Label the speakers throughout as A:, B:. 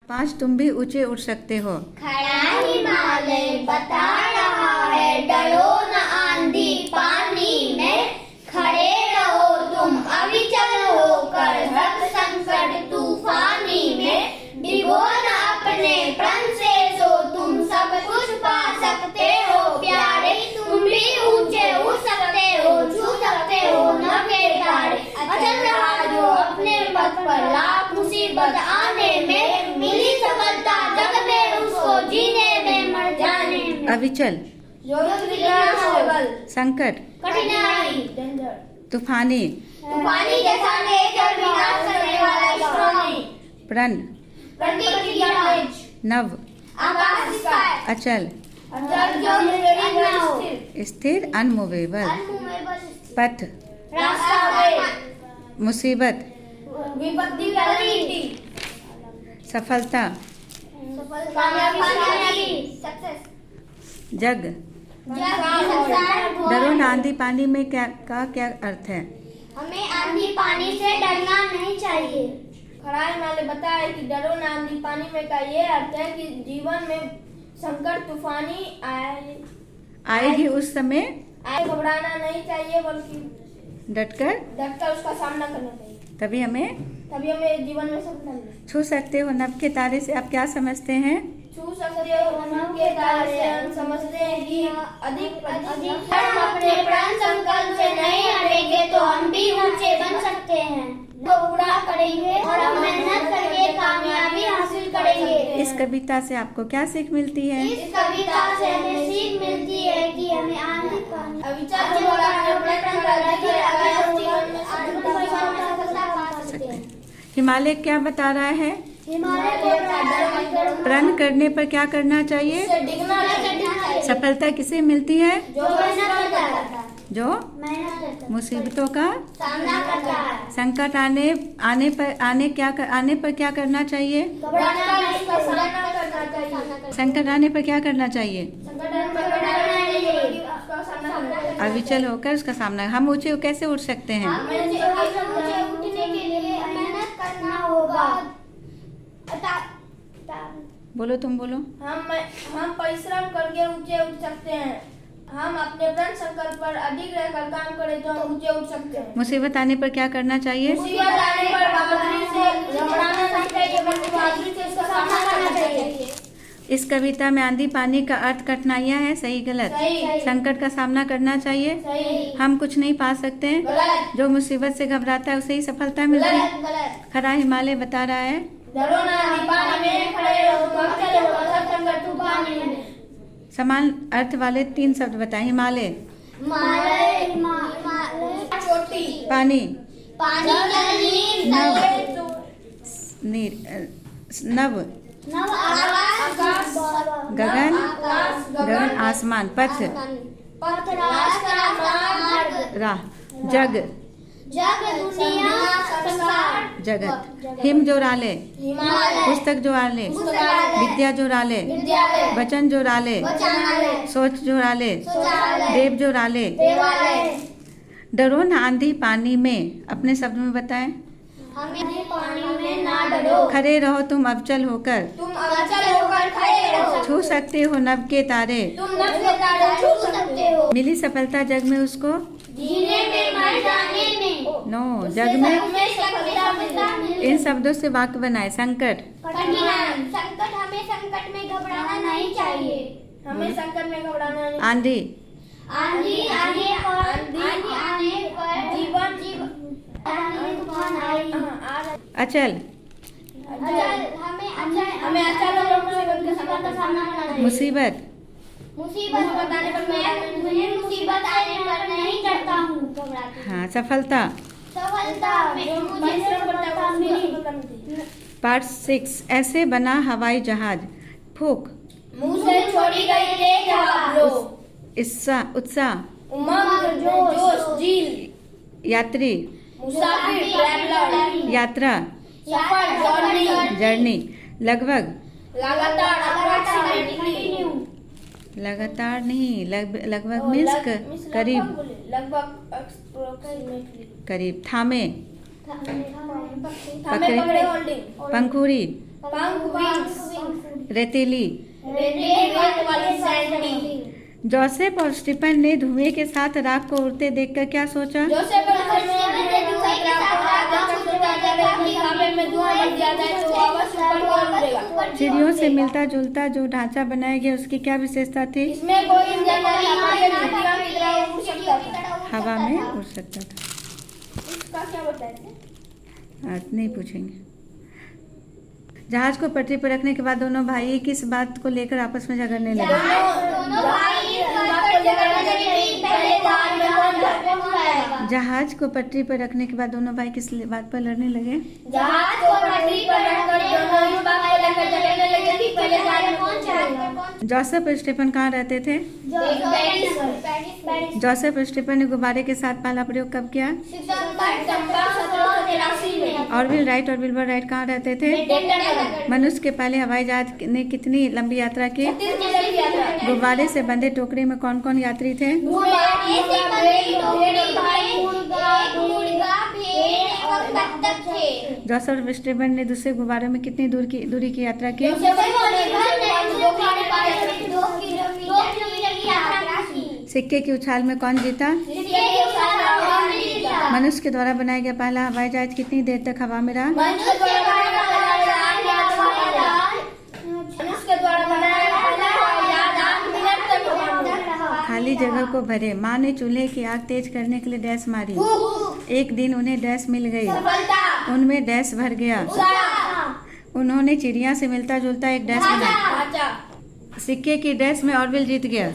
A: 5 तुम भी ऊंचे उठ सकते हो।
B: खड़ा हिमालय बता रहा है, डरो न आंधी पानी में, खड़े रहो तुम अविचल होकर हर संकट तूफानी में, डिगो न अपने प्रण से सो तुम सब कुछ पा सकते हो प्यारे, तुम भी ऊंचे उठ सकते हो, छू सकते हो नभे तारे, अचल रहा जो अपने पथ पर, लाख मुसीबत आने में मिली सफलता, जग में उसको जीने में मर जाने में।
A: अविचल, संकट,
B: कठिनाई,
A: तूफानी,
B: तूफानी जैसा नेचर विनाश करने वाला स्ट्रॉन्ग,
A: प्रण,
B: प्रतिक्रिया,
A: नव,
B: आकाश स्काई,
A: अचल, स्थिर अनमूवेबल, पथ,
B: रास्ता,
A: मुसीबत,
B: विपत्ति,
A: सफलता,
B: कामयाबी, सक्सेस,
A: जग। डरो न आंधी पानी में क्या अर्थ है?
B: हमें आंधी पानी से डरना नहीं चाहिए।
C: खड़ा हिमालय बताया कि डरो न आंधी पानी में का ये अर्थ है कि जीवन में संकट तूफानी
A: आएगी उस समय
C: घबराना नहीं चाहिए, बल्कि
A: डटकर
C: उसका सामना करना चाहिए।
A: तभी हमें
C: जीवन में सफलता मिलेगी।
A: छू सकते हो नभ के तारे से आप क्या समझते हैं?
C: छू सकते हो नभ के तारे से हम समझते हैं कि अधिक
B: हम अपने प्रण संकल्प से नहीं हटेंगे तो हम भी ऊंचे बन सकते हैं, तो पूरा करेंगे और हम मेहनत करके कामयाबी हासिल करेंगे।
A: इस कविता से आपको क्या सीख मिलती है?
B: इस कविता से हमें सीख मिलती है कि हमें आंधी पानी
C: अविचल
A: हिमालय क्या बता रहा है? प्रण करने पर क्या करना चाहिए? सफलता किसे मिलती है? जो मुसीबतों का
B: सामना करता है।
A: संकट आने पर क्या करना चाहिए? संकट आने पर क्या करना चाहिए? अविचल होकर उसका सामना। हम ऊंचे कैसे उठ सकते हैं?
B: उठने के लिए मेहनत करना होगा।
A: बोलो, तुम बोलो।
C: हम परिश्रम करके ऊंचे उठ सकते हैं। हम अपने प्रण संकल्प पर अडिग रहकर काम करें तो हम ऊंचे उठ सकते हैं।
A: मुसीबत आने पर क्या करना चाहिए?
C: मुसीबत आने पर बहादुरी से घबराना नहीं चाहिए, बल्कि बहादुरी से उसका सामना करना चाहिए।
A: इस कविता में आंधी पानी का अर्थ कठिनाइयाँ है, सही गलत?
C: सही।
A: संकट का सामना करना चाहिए।
C: सही।
A: हम कुछ नहीं पा सकते हैं।
C: गलत।
A: जो मुसीबत से घबराता है उसे ही सफलता मिलती है।
C: गलत।
A: खड़ा हिमालय बता रहा है,
C: डरो ना आंधी पानी में, खड़े रहो तुम अविचल होकर हर संकट तूफानी में।
A: समान अर्थ वाले 3 शब्द बताएं। हिमालय,
C: चोटी,
A: पानी,
B: नव,
A: नभ, गगन, आसमान, पथ, राह, जग,
B: दुनिया, संसार,
A: जगत। हिम जो राले, पुस्तक जो राले, विद्या जो राले, वचन जो राले, सोच जो राले, देव जो राले। डरो न आंधी पानी में, अपने शब्द में बताएं।
B: हमें पानी में ना डरो,
A: खड़े रहो तुम अविचल होकर,
C: तुम अविचल होकर खड़े रहो,
A: छू सकते हो नभ के तारे,
C: तुम नभ के तारे छू सकते हो।
A: मिली सफलता जग में उसको
B: जीने में मर जाने में,
A: नो जग में।
B: सफलता मिलता है।
A: इन शब्दों से वाक्य बनाए। संकट,
B: कठिनाई, संकट, हमें संकट में घबराना नहीं चाहिए।
C: हमें संकट में घबराना नहीं।
A: आंधी,
B: आंधी आने पर
C: जीवन
B: तूफान आई।
A: अचल,
B: हमें अचल और मुसीबत का सामना करना चाहिए।
A: मुसीबत,
B: मुसीबत आने पर मैं मुसीबत आने पर नहीं डरता हूँ, घबराती हूँ।
A: हाँ। सफलता, पार्ट 6। ऐसे बना हवाई जहाज। फूक,
C: मुंह से छोड़ी गई तेज हवा, लो,
A: उत्साह,
C: उमंग, जोश, जील,
A: यात्री,
C: मुसाफिर, ट्रैवलर,
A: यात्रा,
C: सफर,
A: जर्नी, लगभग,
C: लगातार, अप्रोक्सीमेटली,
A: लगातार नहीं, लगभग मीन्स करीब,
C: लगभग, अप्रोक्सीमेटली,
A: करीब। थामे,
C: हमें पकड़े, होल्डिंग,
A: पंखुड़ी,
C: पंख विंग्स,
A: रेतीली।
C: रेत वाली सैंडी।
A: जोसेफ और स्टीफन ने धुएं के साथ राख को उड़ते देखकर क्या सोचा?
C: जोसेफ और स्टीफन ने हवा में धुआं बन जाता है तो आवाज ऊपर की ओर उड़ेगा।
A: चिड़ियों से मिलता जुलता जो ढांचा बनाया गया उसकी क्या विशेषता थी?
C: इसमें कोई इंजन नहीं था, चिड़िया की तरह उड़ सकता था,
A: हवा में उड़ सकता था।
C: इसका क्या बताएंगे?
A: आज नहीं पूछेंगे। जहाज को पटरी पर रखने के बाद दोनों भाई किस बात को लेकर आपस में झगड़ने लगे?
B: दोनों भाई इस बात को लेकर लगे कि पहले जहाज में कौन जाएगा।
A: जहाज को पटरी पर रखने के बाद दोनों भाई किस बात पर लड़ने लगे?
B: जहाज को पटरी पर रखकर दोनों इस बात को लेकर झगड़ने लगे कि पहले जहाज में कौन जाएगा।
A: जोसेफ और स्टीफन कहाँ रहते थे?
B: पेरिस।
A: जोसेफ और स्टीफन ने गुब्बारे के साथ पहला प्रयोग कब किया?
B: सितंबर 1783 में।
A: ऑरविल राइट और विल्बर राइट कहाँ रहते थे? मनुष्य के पहले हवाई जहाज ने कितनी लंबी यात्रा की? गुब्बारे से बंधे टोकरी में कौन कौन यात्री थे? जोसेफ और स्टीफन ने दूसरे गुब्बारे में कितनी दूरी की यात्रा की? सिक्के की उछाल में कौन जीता? मनुष्य के द्वारा बनाया गया पहला हवाई जहाज कितनी देर तक हवा में रहा? खाली जगह को भरे। माँ ने चूल्हे की आग तेज करने के लिए डैश मारी। एक दिन उन्हें डैश मिल गई, उनमें डैश भर गया। उन्होंने चिड़िया से मिलता जुलता एक डैश बनाया। सिक्के की डैश में ऑरविल जीत गया।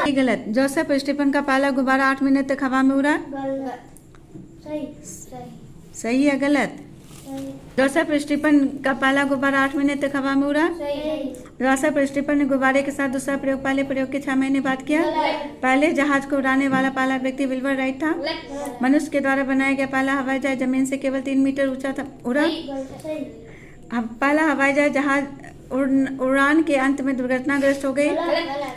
A: ये गलत। जोसेफ और स्टीफन का पहला गुब्बारा 8 मिनट तक हवा में उड़ा। सही है गलत? जोसेफ और स्टीफन का पहला गुब्बारा 8 मिनट तक हवा में उड़ा। जोसेफ और स्टीफन ने गुब्बारे के साथ दूसरा प्रयोग पहले प्रयोग के 6 महीने बाद किया। पहले जहाज को उड़ाने वाला पहला व्यक्ति विल्बर राइट था। मनुष्य के द्वारा बनाया गया पहला हवाई जहाज जमीन से केवल 3 मीटर ऊंचा था उड़ा। पहला हवाई जहाज उड़ान के अंत में दुर्घटनाग्रस्त हो गई।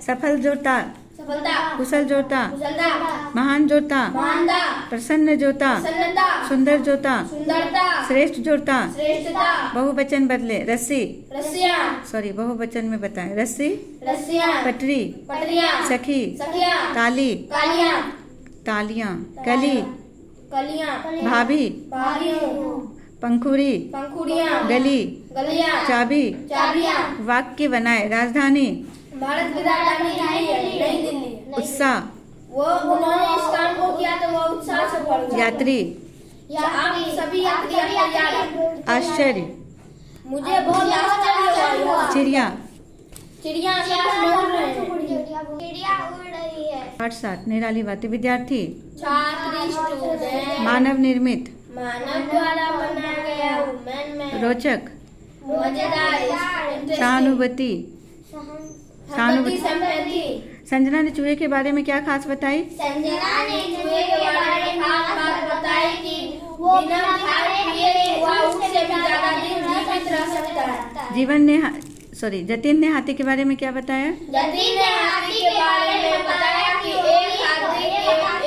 A: सफल जोता, कुशल जोता, महान जोता, प्रसन्न जोता, सुंदर जोता, श्रेष्ठ जोता, बहुवचन बदले। रस्सी, बहुवचन में बताएं। रस्सी, पटरी, सखी, ताली, तालियां, कली, भाभी, पंखुड़ी, गली, चाबी, वाक्य बनाए। राजधानी,
C: भारत की राजधानी नई दिल्ली।
A: उत्साह,
C: वो उन्होंने इस काम को किया तो वो उत्साह से पढ़ गया।
A: यात्री,
C: आप सभी यात्री तैयार।
A: आश्चर्य,
C: मुझे बहुत आश्चर्य हुआ।
A: चिड़िया,
C: चिड़िया आकाश में उड़ रही है।
B: चिड़िया उड़ रही है।
A: 8-7 निराली बातें। विद्यार्थी,
C: छात्री, स्टूडेंट,
A: मानव निर्मित,
C: मानव द्वारा बनाया गया, वुमेन में,
A: रोचक,
C: मजेदार,
A: सहानुभूति,
C: संपत्ति।
A: संजना ने चूहे के बारे में क्या खास बताई?
B: संजना ने चूहे के बारे में खास बात बताई कि वो बिना खाए पिए हुआ उससे भी ज्यादा दिन जीवित रह सकता है।
A: जतिन ने हाथी के बारे में क्या बताया?
B: जतिन ने हाथी के बारे में बताया कि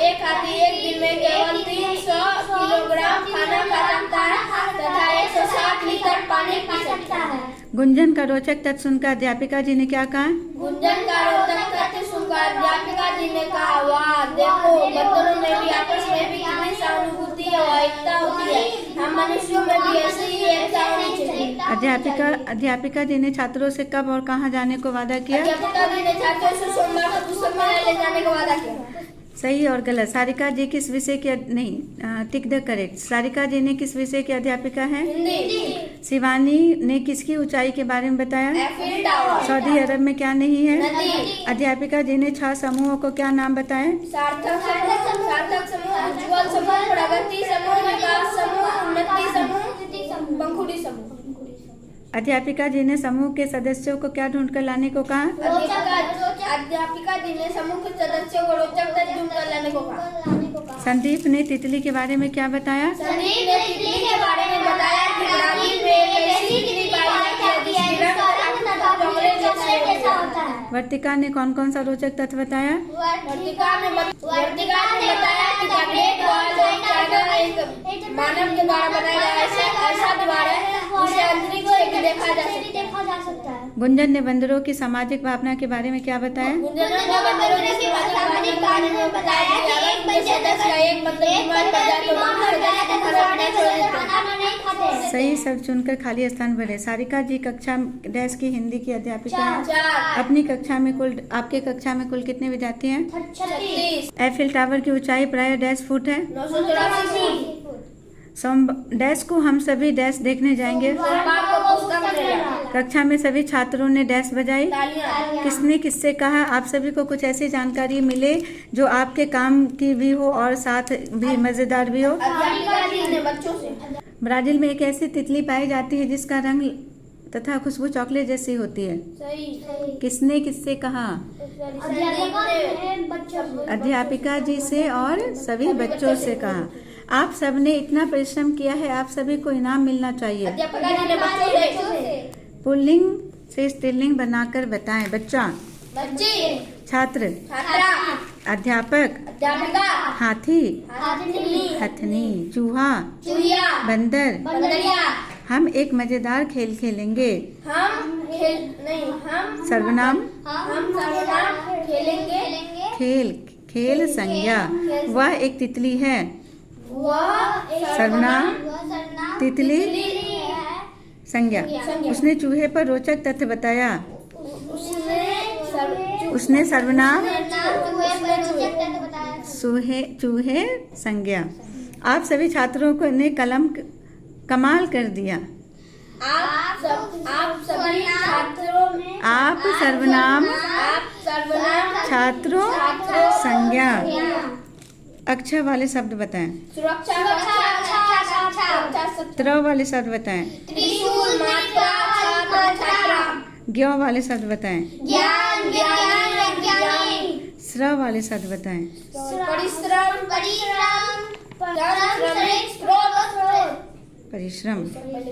B: एक हाथी एक दिन में केवल 300 किलोग्राम खाना खा सकता है तथा 160 लीटर पानी पी सकता है।
A: गुंजन का रोचक तथ्य सुनकर अध्यापिका जी ने क्या कहा?
C: गुंजन का रोचक तथ्य सुनकर अध्यापिका जी ने कहा, वाह देखो, बच्चों में भी आपस में भी कितनी सहानुभूति और एकता होती है। हम मनुष्यों में भी ऐसी ही एकता होनी चाहिए।
A: अध्यापिका जी ने छात्रों से कब और कहाँ जाने को वादा किया?
C: अध्यापिका जी ने छात्रों से सोमवार को पुस्तक मेला ले जाने का वादा किया।
A: सही और गलत। सारिका जी किस विषय की टिक द करेक्ट। सारिका जी ने किस विषय की अध्यापिका है?
C: हिंदी।
A: शिवानी ने किसकी ऊंचाई के बारे में बताया?
C: Eiffel tower.
A: सऊदी अरब में क्या नहीं है?
C: नदी।
A: अध्यापिका जी ने 6 समूहों को क्या नाम बताए?
C: सार्थक समूह, उज्ज्वल समूह, प्रगति समूह, विकास समूह, उन्नति समूह, पंखुड़ी समूह।
A: अध्यापिका जी ने समूह के सदस्यों को क्या ढूंढ कर लाने को कहा?
C: अध्यापिका जी ने समूह के सदस्यों को रोचक तथ्य ढूंढ कर लाने को कहा।
A: संदीप ने तितली के बारे में क्या बताया?
C: संदीप ने तितली के बारे में बताया कि ब्राजील में एक ऐसी तितली पाई जाती है जिसका रंग चॉकलेट जैसा होता है।
A: वर्तिका ने कौन कौन सा रोचक तथ्य बताया?
C: वर्तिका ने बताया कि the great wall of China एक मानव के द्वारा बनाया गया ऐसा दीवार है जिसे अंतरिक्ष से भी देखा जा सकता है।
A: गुंजन ने बंदरों की सामाजिक भावना के बारे में क्या बताया?
C: गुंजन ने बंदरों की सामाजिक भावना में बताया कि एक बंदर बीमार पड़ जाए तो दूसरे सदस्य को खाना नहीं खाते।
A: सही शब्द चुनकर खाली स्थान भरे। सारिका जी कक्षा डैश की हिंदी की अध्यापिका हैं। अपनी कक्षा में आपके कक्षा में कुल कितने विद्यार्थी हैं?
C: 36।
A: एफिल टावर की ऊंचाई प्राय डैश फुट है।
C: 984
A: डैश को हम सभी डैश देखने जाएंगे। कक्षा में सभी छात्रों ने डैश बजाई। किसने किससे कहा? आप सभी को कुछ ऐसी जानकारी मिले जो आपके काम की भी हो और साथ भी मजेदार भी हो।
C: बच्चों से
A: ब्राजील में एक ऐसी तितली पाई जाती है जिसका रंग तथा खुशबू चॉकलेट जैसी होती है।
C: सही।
A: किसने किससे कहा? अध्यापिका जी से और सभी बच्चों से कहा। आप सबने इतना परिश्रम किया है, आप सभी को इनाम मिलना चाहिए।
C: अध्यापिका जी ने बच्चों से
A: पुल्लिंग से स्त्रीलिंग बनाकर बताएं। बच्चा,
C: बच्चे,
A: छात्र,
C: छात्रा,
A: अध्यापक,
C: अध्यापिका,
A: हाथी,
C: हाथी,
A: हथनी, चूहा,
C: चूहिया,
A: बंदर।
C: बंदरिया।
A: हम एक मजेदार खेल खेलेंगे।
C: हम
A: सर्वनाम
C: खेलेंगे।
A: खेल संज्ञा। वह एक तितली है।
C: वह
A: सर्वनाम तितली संज्ञा। उसने चूहे पर रोचक तथ्य बताया। उसने सर्वनाम चूहे संज्ञा। आप सभी छात्रों को ने कमाल कर दिया।
C: आप सभी छात्रों ने
A: आप सर्वनाम छात्रों संज्ञा। अक्षर वाले शब्द बताएं।
C: सुरक्षा,
A: त्र वाले शब्द बताएं।
C: त्रिशूल, मात्रा,
A: ज्ञ वाले शब्द बताएं।
C: ज्ञान, ज्ञानी,
A: स्र वाले शब्द बताएं।
C: परिश्रम,
A: परिश्रम।